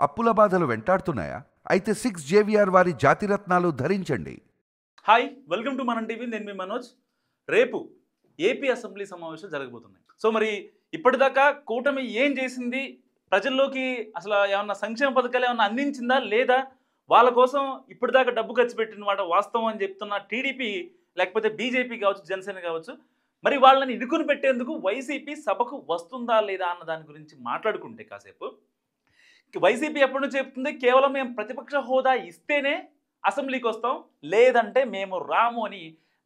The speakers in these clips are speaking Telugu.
అప్పుల బాధలు వెంటాడుతున్నాయా? అయితే 6 జేవిఆర్ వారి జాతిరత్నాలు ధరించండి. హాయ్, వెల్కమ్ టు మనం టీవీ. నేను మీ మనోజ్. రేపు ఏపీ అసెంబ్లీ సమావేశాలు జరగబోతున్నాయి. సో మరి ఇప్పటిదాకా కూటమి ఏం చేసింది, ప్రజల్లోకి అసలు ఏమన్నా సంక్షేమ పథకాలు ఏమన్నా అందించిందా లేదా, వాళ్ళ కోసం ఇప్పటిదాకా డబ్బు ఖర్చు పెట్టిన మాట వాస్తవం అని చెప్తున్న టీడీపీ, లేకపోతే బీజేపీ కావచ్చు, జనసేన కావచ్చు, మరి వాళ్ళని ఇరుకుని పెట్టేందుకు వైసీపీ సభకు వస్తుందా లేదా అన్న దాని గురించి మాట్లాడుకుంటే కాసేపు, వైసీపీ ఎప్పటి నుంచి చెప్తుంది కేవలం మేము ప్రతిపక్ష హోదా ఇస్తేనే అసెంబ్లీకి వస్తాం, లేదంటే మేము రాము అని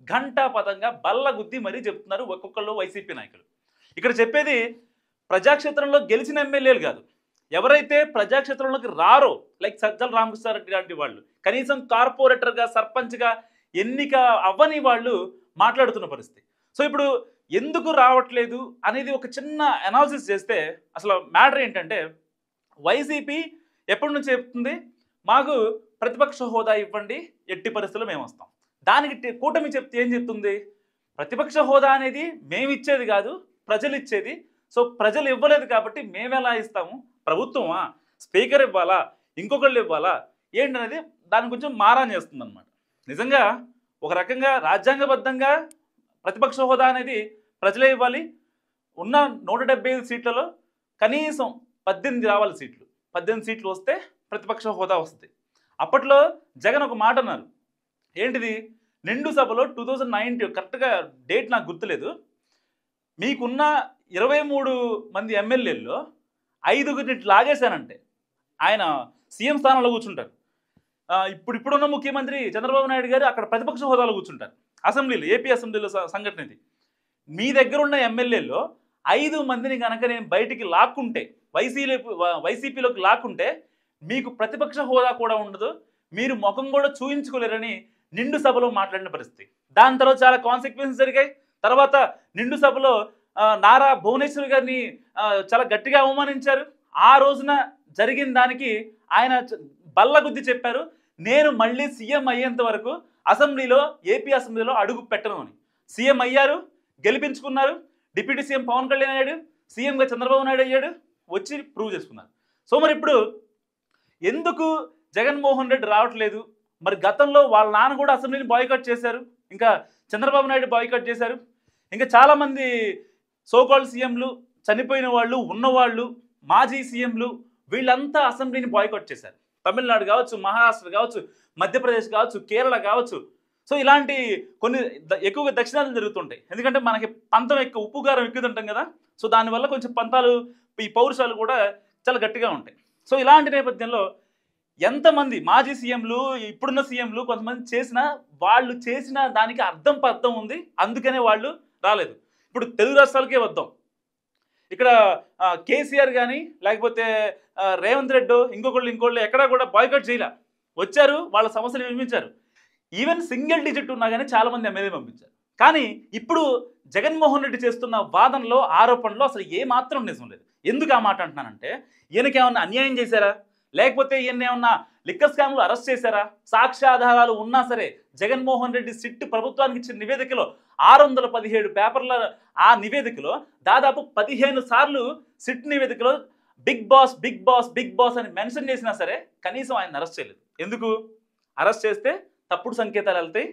ఘంటాపథంగా బల్లగుద్ది మరీ చెప్తున్నారు ఒక్కొక్కళ్ళు వైసీపీ నాయకులు. ఇక్కడ చెప్పేది ప్రజాక్షేత్రంలో గెలిచిన ఎమ్మెల్యేలు కాదు, ఎవరైతే ప్రజాక్షేత్రంలోకి రారో, లైక్ సజ్జల రామకృష్ణారెడ్డి లాంటి వాళ్ళు, కనీసం కార్పొరేటర్గా సర్పంచ్గా ఎన్నిక అవ్వని వాళ్ళు మాట్లాడుతున్న పరిస్థితి. సో ఇప్పుడు ఎందుకు రావట్లేదు అనేది ఒక చిన్న అనాలిసిస్ చేస్తే అసలు మ్యాటర్ ఏంటంటే, వైసీపీ ఎప్పటి నుంచి చెప్తుంది మాకు ప్రతిపక్ష హోదా ఇవ్వండి, ఎట్టి పరిస్థితుల్లో మేము వస్తాం. దానికి కూటమి చెప్తే ఏం చెప్తుంది, ప్రతిపక్ష హోదా అనేది మేము ఇచ్చేది కాదు, ప్రజలు ఇచ్చేది. సో ప్రజలు ఇవ్వలేదు కాబట్టి మేము ఎలా ఇస్తాము, ప్రభుత్వమా, స్పీకర్ ఇవ్వాలా, ఇంకొకళ్ళు ఇవ్వాలా ఏంటనేది దాని కొంచెం మారాన్ చేస్తుంది అనమాట. నిజంగా ఒక రకంగా రాజ్యాంగబద్ధంగా ప్రతిపక్ష హోదా అనేది ప్రజలే ఇవ్వాలి. ఉన్న 175 సీట్లలో కనీసం 18 రావాలి సీట్లు. 18 సీట్లు వస్తే ప్రతిపక్ష హోదా వస్తుంది. అప్పట్లో జగన్ ఒక మాట అన్నారు, ఏంటిది, నిండు సభలో 2019, కరెక్ట్గా డేట్ నాకు గుర్తులేదు, మీకున్న 23 మంది ఎమ్మెల్యేల్లో 5గురిని లాగేశానంటే ఆయన సీఎం స్థానంలో కూర్చుంటారు. ఇప్పుడున్న ముఖ్యమంత్రి చంద్రబాబు నాయుడు గారు అక్కడ ప్రతిపక్ష హోదాలో కూర్చుంటారు అసెంబ్లీలో, ఏపీ అసెంబ్లీలో సంఘటన ఇది. మీ దగ్గర ఉన్న ఎమ్మెల్యేల్లో 5 మందిని కనుక నేను బయటికి లాక్కుంటే, వైసీపీలోకి లాక్కుంటే మీకు ప్రతిపక్ష హోదా కూడా ఉండదు, మీరు ముఖం కూడా చూయించుకోలేరని నిండు సభలో మాట్లాడిన పరిస్థితి. దాని తర్వాత చాలా కాన్సిక్వెన్సెస్ జరిగాయి. తర్వాత నిండు సభలో నారా భువనేశ్వర్ గారిని చాలా గట్టిగా అవమానించారు. ఆ రోజున జరిగిన దానికి ఆయన బల్లగుద్ది చెప్పారు, నేను మళ్ళీ సీఎం అయ్యేంత వరకు అసెంబ్లీలో, ఏపీ అసెంబ్లీలో అడుగు పెట్టను అని. సీఎం అయ్యారు, గెలిపించుకున్నారు, డిప్యూటీ సీఎం పవన్ కళ్యాణ్ అయ్యాడు, సీఎంగా చంద్రబాబు నాయుడు అయ్యాడు, వచ్చి ప్రూవ్ చేసుకున్నారు. సో మరి ఇప్పుడు ఎందుకు జగన్మోహన్ రెడ్డి రావట్లేదు? మరి గతంలో వాళ్ళ నాన్న కూడా అసెంబ్లీని బాయ్కాట్ చేశారు, ఇంకా చంద్రబాబు నాయుడు బాయ్కాట్ చేశారు, ఇంకా చాలామంది సోకాల్డ్ సీఎంలు, చనిపోయిన వాళ్ళు, ఉన్నవాళ్ళు, మాజీ సీఎంలు, వీళ్ళంతా అసెంబ్లీని బాయ్కాట్ చేశారు. తమిళనాడు కావచ్చు, మహారాష్ట్ర కావచ్చు, మధ్యప్రదేశ్ కావచ్చు, కేరళ కావచ్చు. సో ఇలాంటి కొన్ని ఎక్కువగా దక్షిణాలు జరుగుతుంటాయి, ఎందుకంటే మనకి పంతం ఎక్కువ, ఉప్పు కారం ఎక్కువ తింటాం కదా. సో దానివల్ల కొంచెం పంతాలు, ఈ పౌరుషాలు కూడా చాలా గట్టిగా ఉంటాయి. సో ఇలాంటి నేపథ్యంలో ఎంతమంది మాజీ సీఎంలు, ఇప్పుడున్న సీఎంలు కొంతమంది చేసినా, వాళ్ళు చేసిన దానికి అర్థం ఉంది, అందుకనే వాళ్ళు రాలేదు. ఇప్పుడు తెలుగు రాష్ట్రాలకే వద్దాం. ఇక్కడ కేసీఆర్ కానీ లేకపోతే రేవంత్ రెడ్డి ఇంకోళ్ళు ఎక్కడా కూడా బాయ్కాట్ చేయలే, వచ్చారు, వాళ్ళ సమస్యలు వినిపించారు. ఈవెన్ సింగిల్ డిజిట్ ఉన్నా కానీ చాలామంది ఎమ్మెల్యే పంపించారు. కానీ ఇప్పుడు జగన్మోహన్ రెడ్డి చేస్తున్న వాదనలో, ఆరోపణలో అసలు ఏమాత్రం నిజం లేదు. ఎందుకు ఆ మాట అంటున్నానంటే, ఈయనకి ఏమన్నా అన్యాయం చేశారా, లేకపోతే ఈయన ఏమన్నా లిక్కర్ స్కామ్లు అరెస్ట్ చేశారా? సాక్ష్యాధారాలు ఉన్నా సరే జగన్మోహన్ రెడ్డి సిట్ ప్రభుత్వానికి ఇచ్చిన నివేదికలో 617 పేపర్ల ఆ నివేదికలో దాదాపు 15 సార్లు సిట్ నివేదికలో Bigg Boss Bigg Boss Bigg Boss అని మెన్షన్ చేసినా సరే కనీసం ఆయన అరెస్ట్ చేయలేదు. ఎందుకు? అరెస్ట్ చేస్తే తప్పుడు సంకేతాలు వెళ్తాయి,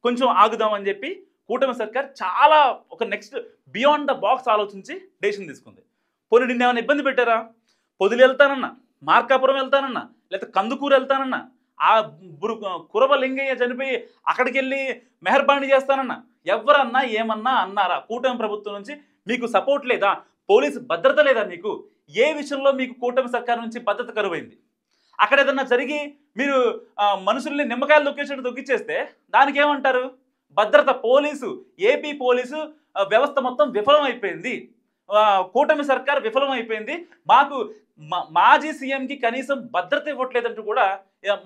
కొంచెం ఆగుదామని చెప్పి కూటమి సర్కార్ చాలా ఒక నెక్స్ట్ బియాండ్ ద బాక్స్ ఆలోచించి డెసిషన్ తీసుకుంది. పోనీ నిన్న ఏమైనా ఇబ్బంది పెట్టారా? పొదిలి వెళ్తానన్నా, మార్కాపురం వెళ్తానన్నా, లేకపోతే కందుకూరు వెళ్తానన్నా, ఆ కురవ లింగయ్య చనిపోయి అక్కడికి వెళ్ళి మెహర్బానీ చేస్తానన్నా, ఎవరన్నా ఏమన్నా అన్నారా? కూటమి ప్రభుత్వం నుంచి మీకు సపోర్ట్ లేదా? పోలీసు భద్రత లేదా? మీకు ఏ విషయంలో మీకు కూటమి సర్కార్ నుంచి భద్రత కరువైంది? అక్కడ ఏదన్నా జరిగి మీరు మనుషుల్ని నిమ్మకాయలు దొక్కేసినట్టు దొక్కిచ్చేస్తే దానికి ఏమంటారు? భద్రత, పోలీసు, ఏపీ పోలీసు వ్యవస్థ మొత్తం విఫలమైపోయింది, కూటమి సర్కార్ విఫలమైపోయింది, మాకు మాజీ సీఎంకి కనీసం భద్రత ఇవ్వట్లేదంటూ కూడా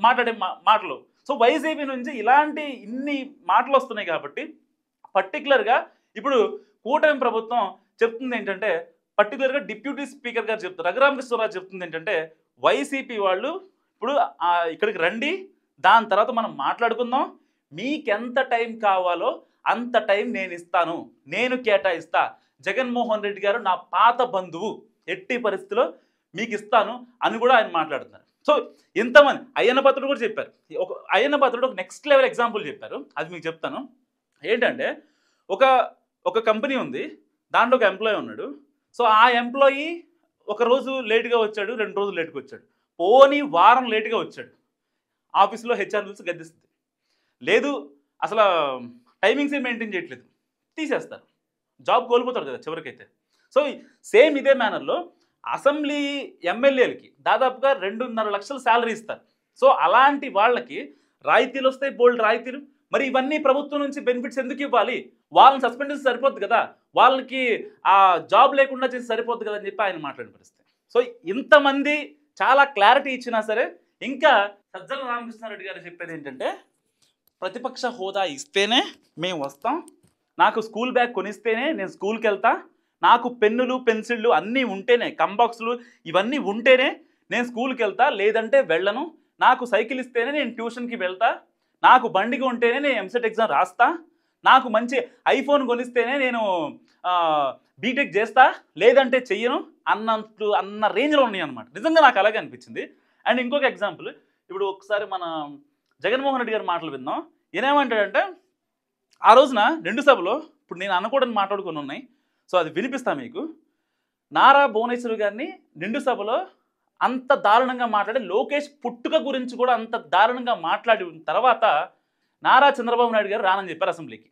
మాట్లాడే మాటలు. సో వైసీపీ నుంచి ఇలాంటి ఇన్ని మాటలు వస్తున్నాయి కాబట్టి పర్టికులర్గా ఇప్పుడు కూటమి ప్రభుత్వం చెప్తుంది ఏంటంటే, పర్టికులర్గా డిప్యూటీ స్పీకర్ గారు చెప్తారు, రఘురామకృష్ణరాజు చెప్తుంది ఏంటంటే, వైసీపీ వాళ్ళు ఇప్పుడు ఇక్కడికి రండి, దాని తర్వాత మనం మాట్లాడుకుందాం, మీకెంత టైం కావాలో అంత టైం నేను ఇస్తాను, నేను కేటాయిస్తా. జగన్మోహన్ రెడ్డి గారు నా పాత బంధువు, ఎట్టి పరిస్థితిలో మీకు ఇస్తాను అని కూడా ఆయన మాట్లాడుతున్నారు. సో ఇంతమంది అయ్యన్న పాత్రుడు కూడా చెప్పారు. అయ్యన్న పాత్రుడు ఒక నెక్స్ట్ లెవెల్ ఎగ్జాంపుల్ చెప్పారు, అది మీకు చెప్తాను. ఏంటంటే ఒక కంపెనీ ఉంది, దాంట్లో ఒక ఎంప్లాయీ ఉన్నాడు. సో ఆ ఎంప్లాయీ ఒక రోజు లేట్గా వచ్చాడు, 2 రోజులు లేట్గా వచ్చాడు, పోనీ వారం లేట్గా వచ్చాడు, ఆఫీస్లో హెచ్ఆర్ చూసి గద్దిస్తుంది. లేదు అసలు టైమింగ్స్ మెయింటైన్ చేయట్లేదు, తీసేస్తారు, జాబ్ కోల్పోతారు కదా చివరికైతే. సో సేమ్ ఇదే మేనర్లో అసెంబ్లీ ఎమ్మెల్యేలకి దాదాపుగా 2.5 లక్షల శాలరీ ఇస్తారు. సో అలాంటి వాళ్ళకి రాయితీలు వస్తాయి, బోల్డ్ రాయితీలు. మరి ఇవన్నీ ప్రభుత్వం నుంచి బెనిఫిట్స్ ఎందుకు ఇవ్వాలి? వాళ్ళని సస్పెండ్ చేసి సరిపోద్ది కదా, వాళ్ళకి ఆ జాబ్ లేకుండా చేసి సరిపోద్ది కదా అని చెప్పి ఆయన మాట్లాడిన పరిస్థితి. సో ఇంతమంది చాలా క్లారిటీ ఇచ్చినా సరే ఇంకా సజ్జల రామకృష్ణారెడ్డి గారు చెప్పేది ఏంటంటే, ప్రతిపక్ష హోదా ఇస్తేనే మేము వస్తాం, నాకు స్కూల్ బ్యాగ్ కొనిస్తేనే నేను స్కూల్కి వెళ్తా, నాకు పెన్నులు పెన్సిళ్ళు అన్నీ ఉంటేనే, కంబాక్స్లు ఇవన్నీ ఉంటేనే నేను స్కూల్కి వెళ్తా, లేదంటే వెళ్ళను, నాకు సైకిల్ ఇస్తేనే నేను ట్యూషన్కి వెళ్తా, నాకు బండికి ఉంటేనే నేను ఎంసెట్ ఎగ్జామ్ రాస్తా, నాకు మంచి ఐఫోన్ కొనిస్తేనే నేను బీటెక్ చేస్తా, లేదంటే చెయ్యను అన్న రేంజ్లో ఉన్నాయి అనమాట. నిజంగా నాకు అలాగే అనిపించింది. అండ్ ఇంకొక ఎగ్జాంపుల్, ఇప్పుడు ఒకసారి మన జగన్మోహన్ రెడ్డి గారి మాటలు విందాం. ఈయనేమంటాడంటే, ఆ రోజున నిండు సభలో ఇప్పుడు నేను అనకూడని మాట్లాడుకొని ఉన్నాయి, సో అది వినిపిస్తా మీకు. నారా భువనేశ్వరి గారిని నిండు సభలో అంత దారుణంగా మాట్లాడి, లోకేష్ పుట్టుక గురించి కూడా అంత దారుణంగా మాట్లాడి తర్వాత నారా చంద్రబాబు నాయుడు గారు రానని చెప్పారు అసెంబ్లీకి.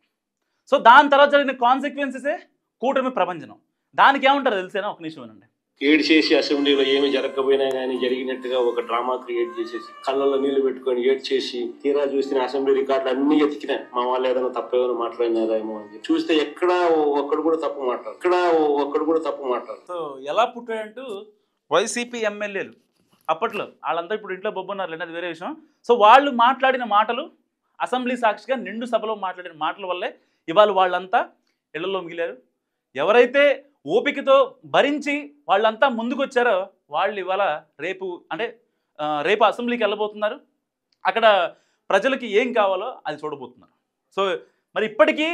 సో దాని తర్వాత జరిగిన కాన్సిక్వెన్సెసే కూటమి ప్రభంజనం. దానికి ఏమంటారు తెలిసేనా? ఒక నిమిషం వినండి. ఏడ్ చేసి అసెంబ్లీలో ఏమి జరగకపోయినా కానీ జరిగినట్టుగా ఒక డ్రామా క్రియేట్ చేసేసి కళ్ళల్లో నీళ్లు పెట్టుకొని ఏడ్ చేసి తీరా చూసిన అసెంబ్లీ రికార్డులు అన్ని ఎతికినా మా వాళ్ళు ఏదైనా తప్పేమైనా మాట్లాడినారేమో అని చూస్తే ఎక్కడా ఒక్కడు కూడా తప్పు మాట్లాడు. సో ఎలా పుట్టాడంటూ వైసీపీ ఎమ్మెల్యేలు అప్పట్లో వాళ్ళంతా ఇప్పుడు ఇంట్లో బొబ్బున్నారు, అది వేరే విషయం. సో వాళ్ళు మాట్లాడిన మాటలు, అసెంబ్లీ సాక్షిగా నిండు సభలో మాట్లాడిన మాటల వల్లే ఇవాళ వాళ్ళంతా ఇళ్లలో మిగిలారు. ఎవరైతే ఓపికతో భరించి వాళ్ళంతా ముందుకు వచ్చారో వాళ్ళు ఇవాళ రేపు అసెంబ్లీకి వెళ్ళబోతున్నారు. అక్కడ ప్రజలకి ఏం కావాలో అది చూడబోతున్నారు. సో మరి ఇప్పటికీ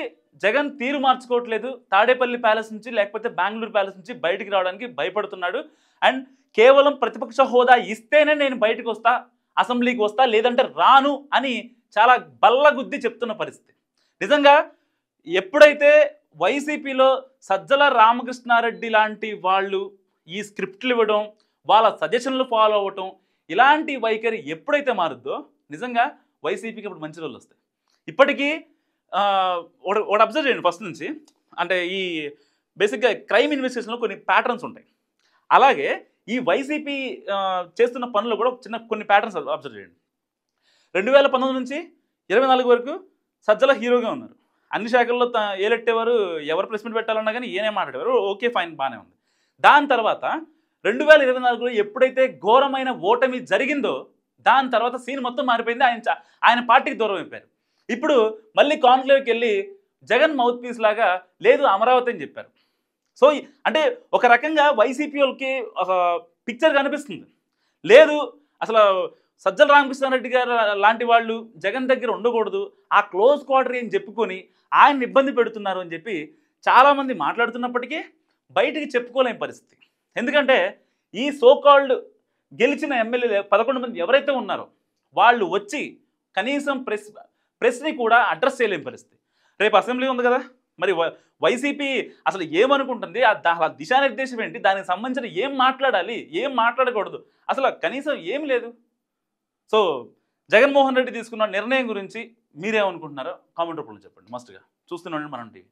జగన్ తీరు మార్చుకోవట్లేదు. తాడేపల్లి ప్యాలెస్ నుంచి లేకపోతే బెంగళూరు ప్యాలెస్ నుంచి బయటికి రావడానికి భయపడుతున్నాడు. అండ్ కేవలం ప్రతిపక్ష హోదా ఇస్తేనే నేను బయటకు వస్తా, అసెంబ్లీకి వస్తా, లేదంటే రాను అని చాలా బల్లగుద్ది చెప్తున్న పరిస్థితి. నిజంగా ఎప్పుడైతే వైసీపీలో సజ్జల రామకృష్ణారెడ్డి లాంటి వాళ్ళు ఈ స్క్రిప్ట్లు ఇవ్వడం, వాళ్ళ సజెషన్లు ఫాలో అవ్వటం, ఇలాంటి వైఖరి ఎప్పుడైతే మారుద్దో నిజంగా వైసీపీకి ఇప్పుడు మంచి రోజులు వస్తాయి. ఇప్పటికీ ఒకటి అబ్జర్వ్ చేయండి ఫస్ట్ నుంచి. అంటే ఈ బేసిక్గా క్రైమ్ ఇన్వెస్టిగేషన్లో కొన్ని ప్యాటర్న్స్ ఉంటాయి. అలాగే ఈ వైసీపీ చేస్తున్న పనులు కూడా కొన్ని ప్యాటర్న్స్ అబ్జర్వ్ చేయండి. 2019 నుంచి 24 వరకు సజ్జల హీరోగా ఉన్నారు. అన్ని శాఖల్లో ఏలెట్టేవారు, ఎవరు ప్రెస్ మీట్ పెట్టాలన్నా కానీ ఈయనే మాట్లాడేవారు. ఓకే ఫైన్, బాగానే ఉంది. దాని తర్వాత 2024లో ఎప్పుడైతే ఘోరమైన ఓటమి జరిగిందో దాని తర్వాత సీన్ మొత్తం మారిపోయింది. ఆయన పార్టీకి దూరం అయిపోయారు. ఇప్పుడు మళ్ళీ కాన్క్లేవ్కి వెళ్ళి జగన్ మౌత్ పీస్ లాగా లేదు అమరావతి అని చెప్పారు. సో అంటే ఒక రకంగా వైసీపీ వాళ్ళకి ఒక పిక్చర్ కనిపిస్తుంది. లేదు అసలు సజ్జల రామకృష్ణారెడ్డి గారు లాంటి వాళ్ళు జగన్ దగ్గర ఉండకూడదు, ఆ క్లోజ్ క్వార్టర్ అని చెప్పుకొని ఆయన్ని ఇబ్బంది పెడుతున్నారు అని చెప్పి చాలామంది మాట్లాడుతున్నప్పటికీ బయటికి చెప్పుకోలేని పరిస్థితి. ఎందుకంటే ఈ సోకాల్డ్ గెలిచిన ఎమ్మెల్యేలు 11 మంది ఎవరైతే ఉన్నారో వాళ్ళు వచ్చి కనీసం ప్రెస్ని కూడా అడ్రస్ చేయలేని పరిస్థితి. రేపు అసెంబ్లీ ఉంది కదా, మరి వైసీపీ అసలు ఏమనుకుంటుంది, ఆ దిశానిర్దేశం ఏంటి, దానికి సంబంధించిన ఏం మాట్లాడాలి, ఏం మాట్లాడకూడదు, అసలు కనీసం ఏం లేదు. సో జగన్మోహన్ రెడ్డి తీసుకున్న నిర్ణయం గురించి మీరేమనుకుంటున్నారో కామెంట్ రూపంలో చెప్పండి. మస్ట్గా చూస్తూనే ఉండండి మనం టీవీ.